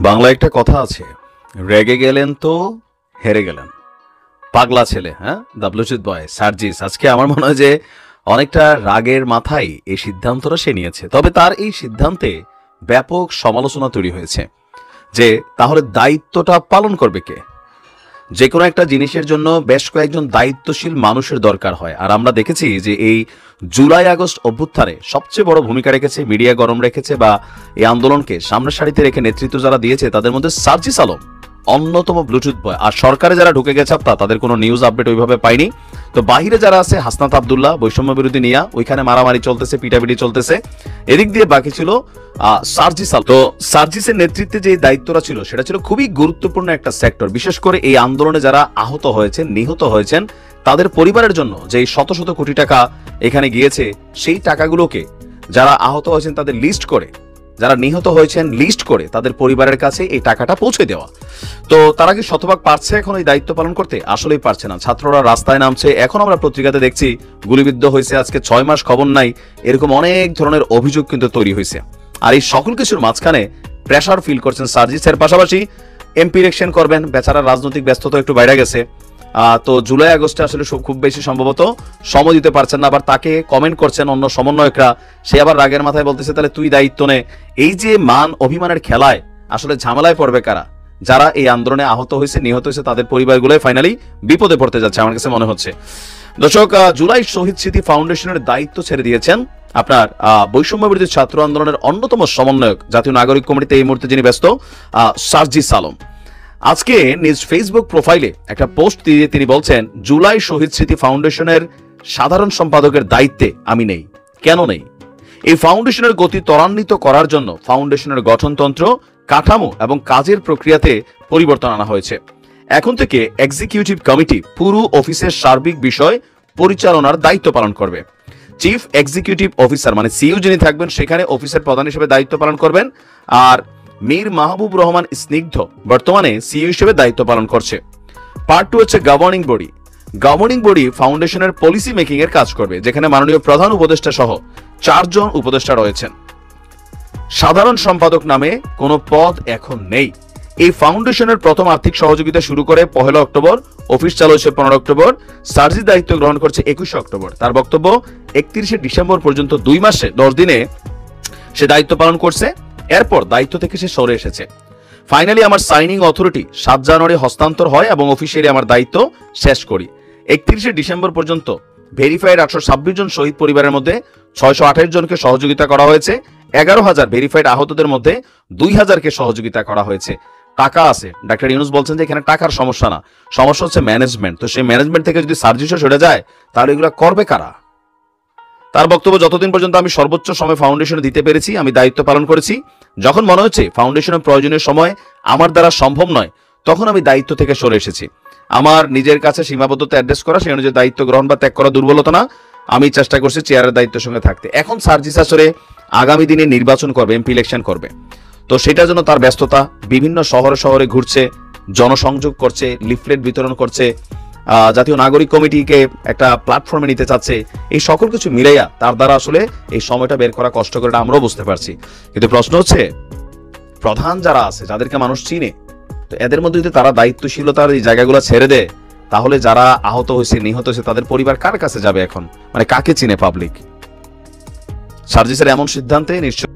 বাংলা একটা কথা আছে, রেগে গেলেন তো হেরে গেলেন। পাগলা ছেলে, হ্যাঁ, দ্য ব্লুটুথ বয় সার্জিস আজকে আমার মনে হয় যে অনেকটা রাগের মাথায় এই সিদ্ধান্তটা সে নিয়েছে। তবে তার এই সিদ্ধান্তে ব্যাপক সমালোচনা তৈরি হয়েছে যে তাহলে দায়িত্বটা পালন করবে কে? যে কোনো একটা জিনিসের জন্য বেশ কয়েকজন দায়িত্বশীল মানুষের দরকার হয়। আর আমরা দেখেছি যে এই জুলাই আগস্ট অভ্যুত্থানে সবচেয়ে বড় ভূমিকা রেখেছে, মিডিয়া গরম রেখেছে বা এই আন্দোলনকে সামনের সারিতে রেখে নেতৃত্ব যারা দিয়েছে তাদের মধ্যে সার্জিস আলম অন্যতম ব্লুটুথ বয়। আর সরকারে যারা ঢুকে গেছে তাদের কোনো নিউজ আপডেট ওইভাবে পাইনি। তো বাহিরে যারা আছে, হাসনাত আবদুল্লাহ বৈষম্য বিরোধী নিয়া, ওইখানে মারামারি চলতেছে, পিটাপিটি চলতেছে, এদিক দিয়ে বাকি ছিল সার্জিস আলম। তো সার্জিসের নেতৃত্বে যে দায়িত্বটা ছিল সেটা ছিল খুবই গুরুত্বপূর্ণ একটা সেক্টর। বিশেষ করে এই আন্দোলনে যারা আহত হয়েছেন, নিহত হয়েছেন, তাদের পরিবারের জন্য যে শত শত কোটি টাকা এখানে গিয়েছে, সেই টাকাগুলোকে যারা আহত হয়েছেন তাদের লিস্ট করে, যারা নিহত হয়েছেন লিস্ট করে তাদের পরিবারের কাছে এই টাকাটা পৌঁছে দেওয়া। তো তারা কি শতভাগ পারছে এখন এই দায়িত্ব পালন করতে? আসলেই পারছে না। ছাত্ররা রাস্তায় নামছে, এখন আমরা পত্রিকাতে দেখছি গুলিবিদ্ধ হয়েছে, আজকে 6 মাস খবর নাই, এরকম অনেক ধরনের অভিযোগ কিন্তু তৈরি হয়েছে। আর এই সকল কিছুর মাঝখানে প্রেসার ফিল করছেন সার্জিসের। পাশাপাশি এমপি ইলেকশন করবেন, বেচারা রাজনৈতিক ব্যস্ততা একটু বাইরে গেছে। তো জুলাই আগস্টে আসলে খুব বেশি সম্ভবত সময় দিতে পারছেন না। আবার তাকে কমেন্ট করছেন অন্য সমন্বয়করা, সে আবার রাগের মাথায় বলতেছে তাহলে তুই দায়িত্ব নে। এই যে মান অভিমানের খেলায় আসলে ঝামেলায় পড়বে কারা? যারা এই আন্দোলনে আহত হয়েছে, নিহত হয়েছে, তাদের পরিবারগুলোই ফাইনালি বিপদে পড়তে যাচ্ছে আমার কাছে মনে হচ্ছে। দর্শক, জুলাই শহীদ স্মৃতি ফাউন্ডেশনের দায়িত্ব ছেড়ে দিয়েছেন আপনার বৈষম্য বিরোধী ছাত্র আন্দোলনের অন্যতম সমন্বয়ক, জাতীয় নাগরিক কমিটিতে এই মুহূর্তে যিনি ব্যস্ত, সার্জিস আলম। আজকে নিজ ফেসবুক প্রোফাইলে একটা পোস্ট দিয়ে তিনি বলছেন, জুলাই শহীদ স্মৃতি ফাউন্ডেশনের সাধারণ সম্পাদকের দায়িত্বে আমি নেই। কেন নেই? এই ফাউন্ডেশনের গতি ত্বরান্বিত করার জন্য ফাউন্ডেশনের গঠনতন্ত্র, কাঠামো এবং কাজের প্রক্রিয়াতে পরিবর্তন আনা হয়েছে। এখন থেকে এক্সিকিউটিভ কমিটি পুরো অফিসের সার্বিক বিষয় পরিচালনার দায়িত্ব পালন করবে। চিফ এক্সিকিউটিভ অফিসার মানে সিইও যিনি থাকবেন, সেখানে অফিসের প্রধান হিসেবে দায়িত্ব পালন করবেন। আর মীর মাহবুব রহমান স্নিগ্ধ বর্তমানে সিইও হিসেবে দায়িত্ব পালন করছে। পার্ট 2 হচ্ছে গভর্নিং বডি। গভর্নিং বডি ফাউন্ডেশনের পলিসি মেকিং এর কাজ করবে, যেখানে মাননীয় প্রধান উপদেষ্টা সহ 4 জন উপদেষ্টা রয়েছেন। সাধারণ সম্পাদক নামে কোনো পদ এখন নেই। এই ফাউন্ডেশনের প্রথম আর্থিক সহযোগিতা শুরু করে 1 অক্টোবর, অফিস চালু হয়েছে 15 অক্টোবর, সার্জিস দায়িত্ব গ্রহণ করছে 21 অক্টোবর। তার বক্তব্য 31 ডিসেম্বর পর্যন্ত 2 মাসে 10 দিনে সে দায়িত্ব পালন করছে। এরপর দায়িত্ব থেকে সে সরে এসেছে। ফাইনালি আমার সাইনিং অথরিটি 7 জানুয়ারি হস্তান্তর হয় এবং অফিসিয়ালি আমার দায়িত্ব শেষ করি। 31 ডিসেম্বর পর্যন্ত ভেরিফাইড 826 জন শহীদ পরিবারের মধ্যে 628 জনকে সহযোগিতা করা হয়েছে। 11,000 ভেরিফাইড আহতদের মধ্যে 2,000কে সহযোগিতা করা হয়েছে। টাকা আছে। ডাক্তার ইউনুস বলছেন যে এখানে টাকার সমস্যা না, সমস্যা হচ্ছে ম্যানেজমেন্ট। তো সেই ম্যানেজমেন্ট থেকে যদি সার্জিসও সরে যায় তাহলে এগুলো করবে কারা? তার বক্তব্য, যতদিন পর্যন্ত আমি সর্বোচ্চ সময় ফাউন্ডেশনে দিতে পেরেছি আমি দায়িত্ব পালন করেছি। যখন মনে হচ্ছে ফাউন্ডেশনের প্রয়োজনীয় সময় আমার দ্বারা সম্ভব নয়, তখন আমি দায়িত্ব থেকে সরে এসেছি। আমার নিজের কাছে সীমাবদ্ধতা অ্যাড্রেস করা, সেই অনুযায়ী দায়িত্ব গ্রহণ বা ত্যাগ করা দুর্বলতা না। আমি চেষ্টা করছি চেয়ারের দায়িত্বের সঙ্গে থাকতে। এখন সার্জিস আসলে আগামী দিনে নির্বাচন করবে, এমপি ইলেকশন করবে। তো সেটার জন্য তার ব্যস্ততা, বিভিন্ন শহরে শহরে ঘুরছে, জনসংযোগ করছে, লিফলেট বিতরণ করছে, জাতীয় নাগরিক কমিটিকে একটা প্ল্যাটফর্মে নিতে চাচ্ছে। এই সকল কিছু মিলাইয়া তার দ্বারা আসলে এই সময়টা বের করা কষ্ট করে, আমরাও বুঝতে পারছি। কিন্তু প্রশ্ন হচ্ছে, প্রধান যারা আছে, যাদেরকে মানুষ চিনে, তো এদের মধ্যে যদি তারা দায়িত্বশীলতার এই জায়গাগুলো ছেড়ে দেয়, তাহলে যারা আহত হয়েছে, নিহত হয়েছে, তাদের পরিবার কার কাছে যাবে এখন? মানে কাকে চিনে পাবলিক? সার্জিসের এমন সিদ্ধান্তে নিশ্চয়